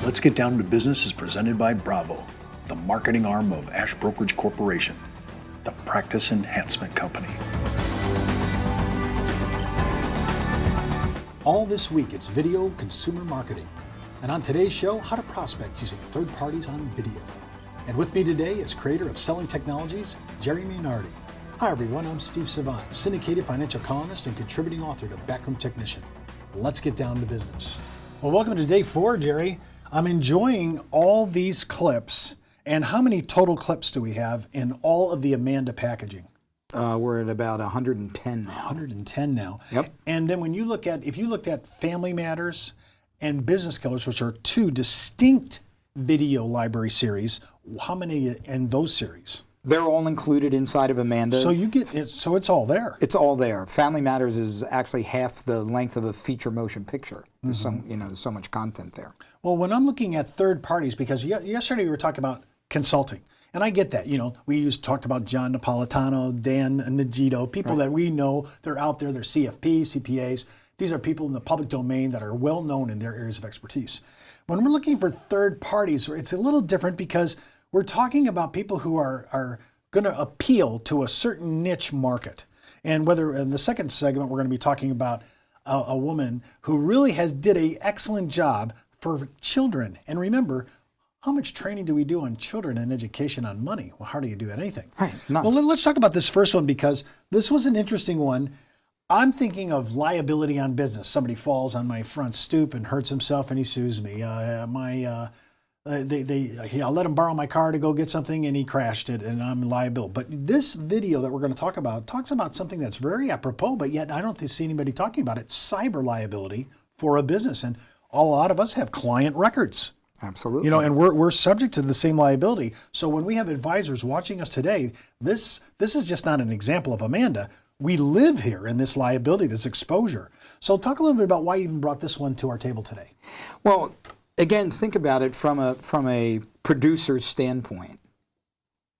Let's Get Down to Business is presented by Bravo, the marketing arm of Ash Brokerage Corporation, the practice enhancement company. All this week, it's video consumer marketing. And on today's show, how to prospect using third parties on video. And with me today is creator of Selling Technologies, Jerry Mainardi. Hi everyone, I'm Steve Savant, syndicated financial columnist and contributing author to Backroom Technician. Let's get down to business. Well, welcome to day 4, Jerry. I'm enjoying all these clips. And how many total clips do we have in all of the Amanda packaging? We're at about 110 now. 110 now. Yep. And then when you look at, if you looked at Family Matters and Business Killers, which are 2 distinct video library series, how many in those series? They're all included inside of Amanda. So you get it, so it's all there. It's all there. Family Matters is actually half the length of a feature motion picture. There's there's so much content there. Well, when I'm looking at third parties, because yesterday we were talking about consulting, and I get that. We talked about John Napolitano, Dan Nagito, people that we know. They're out there. They're CFPs, CPAs. These are people in the public domain that are well known in their areas of expertise. When we're looking for third parties, it's a little different because we're talking about people who are going to appeal to a certain niche market. And whether in the second segment, we're going to be talking about a woman who really did an excellent job for children. And remember, how much training do we do on children and education on money? Well, hardly you do anything. Right, none. Well, let's talk about this first one because this was an interesting one. I'm thinking of liability on business. Somebody falls on my front stoop and hurts himself and he sues me. I'll let him borrow my car to go get something and he crashed it and I'm liable. But this video that we're going to talk about talks about something that's very apropos, but yet I don't see anybody talking about it, cyber liability for a business. And a lot of us have client records. Absolutely. And we're subject to the same liability. So when we have advisors watching us today, this is just not an example of Amanda. We live here in this liability, this exposure. So talk a little bit about why you even brought this one to our table today. Well, again, think about it from a producer's standpoint.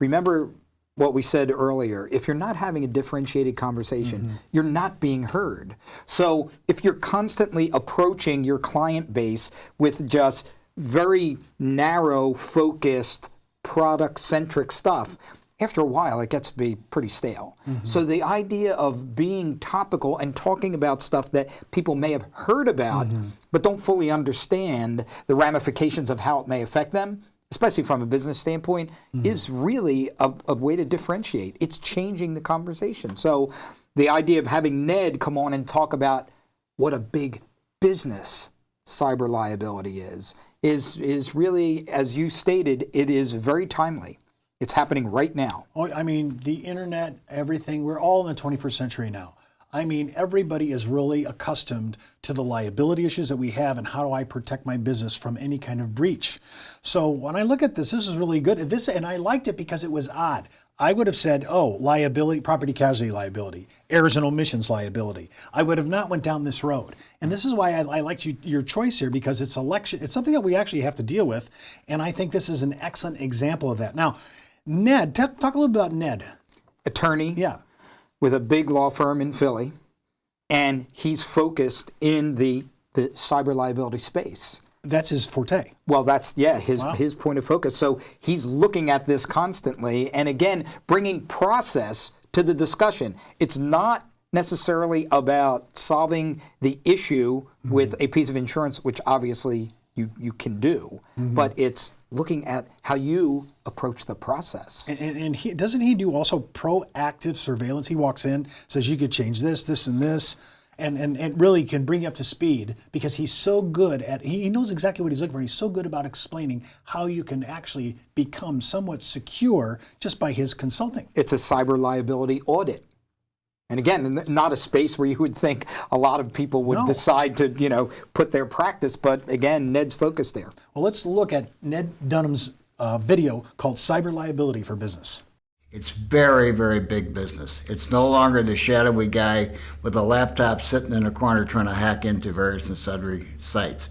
Remember what we said earlier. If you're not having a differentiated conversation, you're not being heard. So if you're constantly approaching your client base with just very narrow, focused, product-centric stuff, after a while, it gets to be pretty stale. So the idea of being topical and talking about stuff that people may have heard about, but don't fully understand the ramifications of how it may affect them, especially from a business standpoint, is really a way to differentiate. It's changing the conversation. So the idea of having Ned come on and talk about what a big business cyber liability is really, as you stated, it is very timely. It's happening right now. Oh, I mean, the internet, everything, we're all in the 21st century now. I mean, everybody is really accustomed to the liability issues that we have and how do I protect my business from any kind of breach. So when I look at this is really good. And I liked it because it was odd. I would have said, liability, property casualty liability, errors and omissions liability. I would have not went down this road. And this is why I liked your choice here because it's something that we actually have to deal with. And I think this is an excellent example of that. Now, Ned, talk a little bit about Ned. Attorney. Yeah. With a big law firm in Philly, and he's focused in the cyber liability space. That's his forte. Well, that's, his point of focus. So he's looking at this constantly, and again, bringing process to the discussion. It's not necessarily about solving the issue with a piece of insurance, which obviously you can do, but it's looking at how you approach the process. And doesn't he do also proactive surveillance? He walks in, says you could change this, this, and this, and really can bring you up to speed because he's so good he knows exactly what he's looking for. He's so good about explaining how you can actually become somewhat secure just by his consulting. It's a cyber liability audit. And again, not a space where you would think a lot of people would decide to, put their practice, but again, Ned's focused there. Well, let's look at Ned Dunham's video called Cyber Liability for Business. It's very, very big business. It's no longer the shadowy guy with a laptop sitting in a corner trying to hack into various and sundry sites.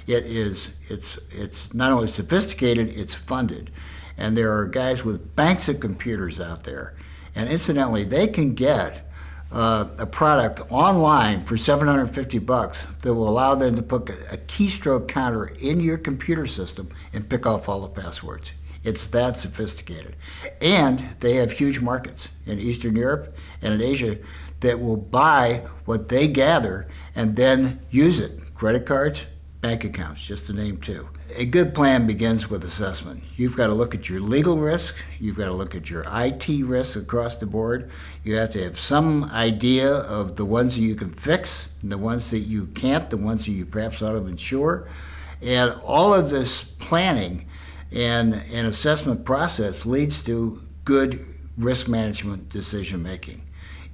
It's not only sophisticated, it's funded. And there are guys with banks of computers out there. And incidentally, they can get a product online for $750 that will allow them to put a keystroke counter in your computer system and pick off all the passwords. It's that sophisticated. And they have huge markets in Eastern Europe and in Asia that will buy what they gather and then use it. Credit cards, bank accounts, just to name two. A good plan begins with assessment. You've got to look at your legal risk. You've got to look at your IT risk across the board. You have to have some idea of the ones that you can fix and the ones that you can't, the ones that you perhaps ought to insure. And all of this planning and assessment process leads to good risk management decision making.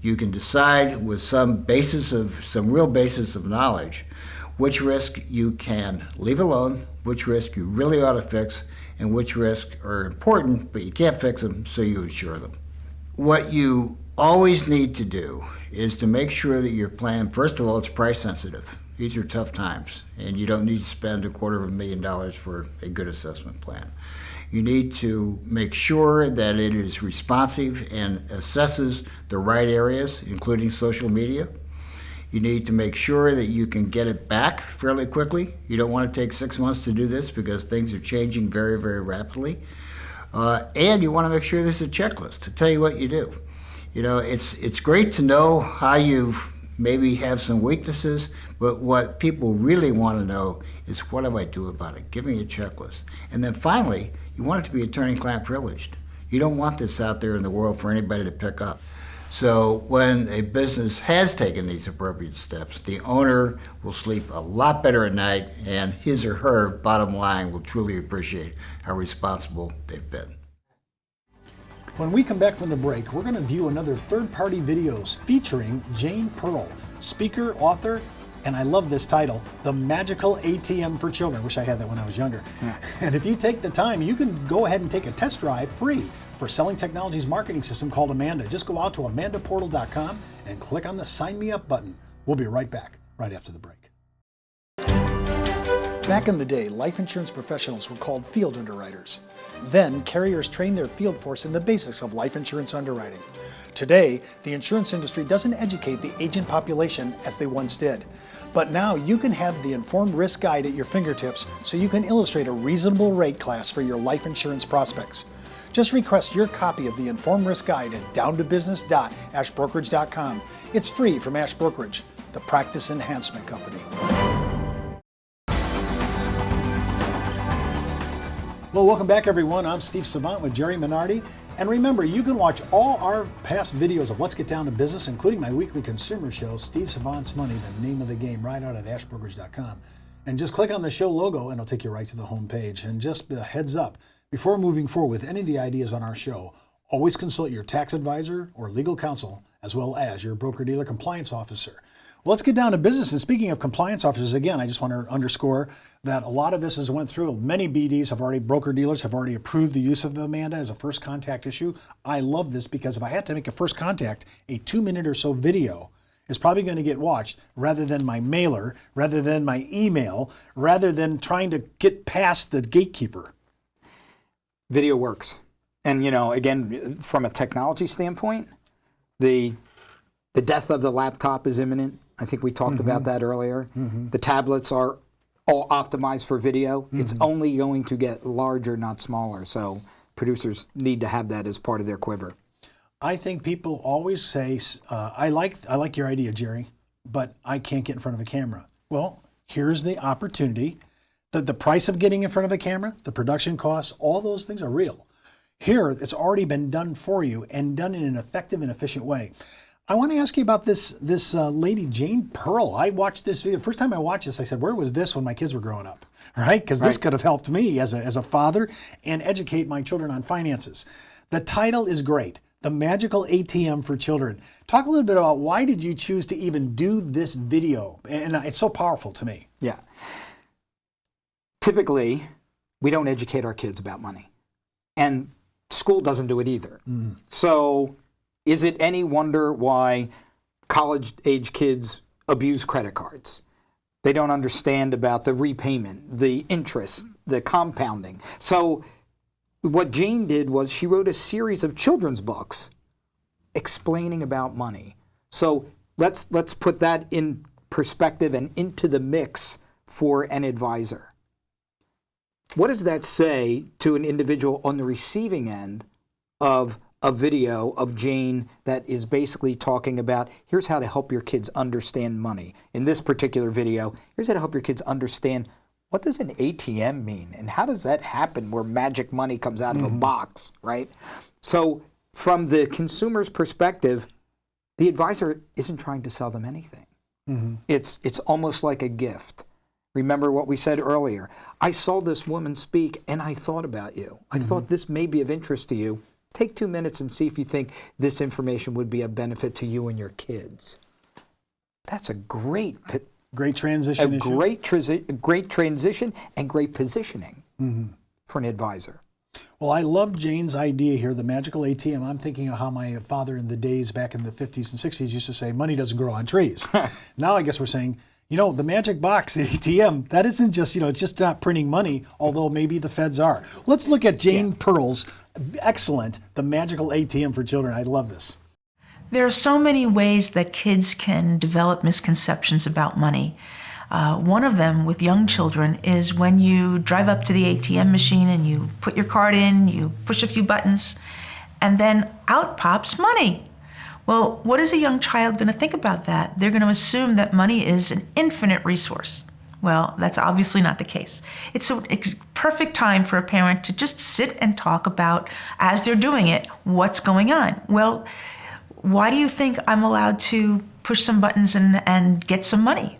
You can decide with some real basis of knowledge which risk you can leave alone, which risk you really ought to fix, and which risks are important, but you can't fix them, so you insure them. What you always need to do is to make sure that your plan, first of all, it's price sensitive. These are tough times, and you don't need to spend $250,000 for a good assessment plan. You need to make sure that it is responsive and assesses the right areas, including social media. You need to make sure that you can get it back fairly quickly. You don't want to take 6 months to do this because things are changing very, very rapidly. And you want to make sure there's a checklist to tell you what you do. You know, it's great to know how you've maybe have some weaknesses, but what people really want to know is, what do I do about it? Give me a checklist. And then finally, you want it to be attorney-client privileged. You don't want this out there in the world for anybody to pick up. So when a business has taken these appropriate steps, the owner will sleep a lot better at night, and his or her bottom line will truly appreciate how responsible they've been. When we come back from the break, we're going to view another third-party videos featuring Jane Pearl, speaker, author, and I love this title, The Magical ATM for Children. Wish I had that when I was younger. Yeah. And if you take the time, you can go ahead and take a test drive free for Selling Technology's marketing system called Amanda. Just go out to amandaportal.com and click on the Sign Me Up button. We'll be right back, right after the break. Back in the day, life insurance professionals were called field underwriters. Then, carriers trained their field force in the basics of life insurance underwriting. Today, the insurance industry doesn't educate the agent population as they once did. But now you can have the Informed Risk Guide at your fingertips so you can illustrate a reasonable rate class for your life insurance prospects. Just request your copy of the Informed Risk Guide at downtobusiness.ashbrokerage.com. It's free from Ash Brokerage, the practice enhancement company. Well, welcome back, everyone. I'm Steve Savant with Jerry Minardi. And remember, you can watch all our past videos of Let's Get Down to Business, including my weekly consumer show, Steve Savant's Money, the name of the game, right out at ashbrokerage.com. And just click on the show logo and it'll take you right to the home page. And just a heads up, before moving forward with any of the ideas on our show, always consult your tax advisor or legal counsel, as well as your broker-dealer compliance officer. Well, let's get down to business. And speaking of compliance officers, again, I just want to underscore that a lot of this has went through. Many BDs have already, broker-dealers have already approved the use of Amanda as a first contact issue. I love this because if I had to make a first contact, a 2-minute or so video is probably going to get watched rather than my mailer, rather than my email, rather than trying to get past the gatekeeper. Video works. And, you know, again, from a technology standpoint, the death of the laptop is imminent. I think we talked about that earlier. The tablets are all optimized for video. It's only going to get larger, not smaller. So producers need to have that as part of their quiver. I think people always say, I like your idea, Jerry, but I can't get in front of a camera. Well, here's the opportunity. The price of getting in front of a camera, the production costs, all those things are real. Here, it's already been done for you and done in an effective and efficient way. I want to ask you about this lady, Jane Pearl. I watched this video. First time I watched this, I said, where was this when my kids were growing up? Right? Because this could have helped me as a father and educate my children on finances. The title is great. The Magical ATM for Children. Talk a little bit about why did you choose to even do this video? And it's so powerful to me. Yeah. Typically, we don't educate our kids about money. And school doesn't do it either. So is it any wonder why college-age kids abuse credit cards? They don't understand about the repayment, the interest, the compounding. So what Jane did was she wrote a series of children's books explaining about money So let's put that in perspective and into the mix for an advisor. What does that say to an individual on the receiving end of a video of Jane that is basically talking about, here's how to help your kids understand money. In this particular video, here's how to help your kids understand, what does an ATM mean? And how does that happen where magic money comes out of a box, right? So from the consumer's perspective, the advisor isn't trying to sell them anything. It's almost like a gift. Remember what we said earlier. I saw this woman speak and I thought about you. I thought this may be of interest to you. Take 2 minutes and see if you think this information would be a benefit to you and your kids. That's a great transition issue. Great transition and great positioning for an advisor. Well, I love Jane's idea here, the magical ATM. I'm thinking of how my father in the days back in the 50s and 60s used to say, money doesn't grow on trees. Now I guess we're saying, the magic box, the ATM, that isn't just, it's just not printing money, although maybe the feds are. Let's look at Jane Pearl's excellent, the magical ATM for children. I love this. There are so many ways that kids can develop misconceptions about money. One of them with young children is when you drive up to the ATM machine and you put your card in, you push a few buttons, and then out pops money. Well, what is a young child going to think about that? They're going to assume that money is an infinite resource. Well, that's obviously not the case. It's a perfect time for a parent to just sit and talk about, as they're doing it, what's going on. Well, why do you think I'm allowed to push some buttons and get some money?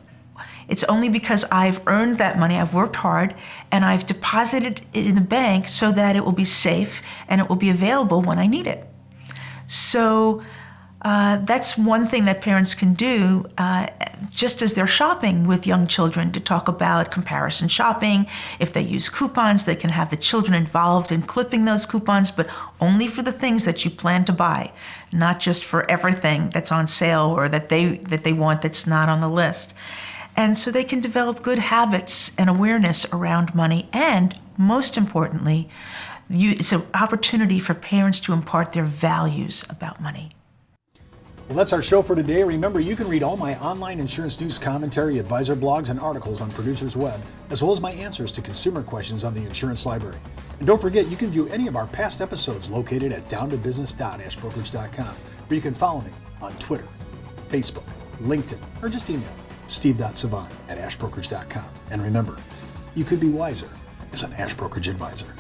It's only because I've earned that money, I've worked hard, and I've deposited it in the bank so that it will be safe and it will be available when I need it. So that's one thing that parents can do just as they're shopping with young children, to talk about comparison shopping. If they use coupons, they can have the children involved in clipping those coupons, but only for the things that you plan to buy, not just for everything that's on sale or that they want that's not on the list. And so they can develop good habits and awareness around money. And most importantly, it's an opportunity for parents to impart their values about money. Well, that's our show for today. Remember, you can read all my online insurance news commentary, advisor blogs, and articles on Producers Web, as well as my answers to consumer questions on the Insurance Library. And don't forget, you can view any of our past episodes located at downtobusiness.ashbrokerage.com, where you can follow me on Twitter, Facebook, LinkedIn, or just email steve.savant@ashbrokerage.com. And remember, you could be wiser as an Ash Brokerage advisor.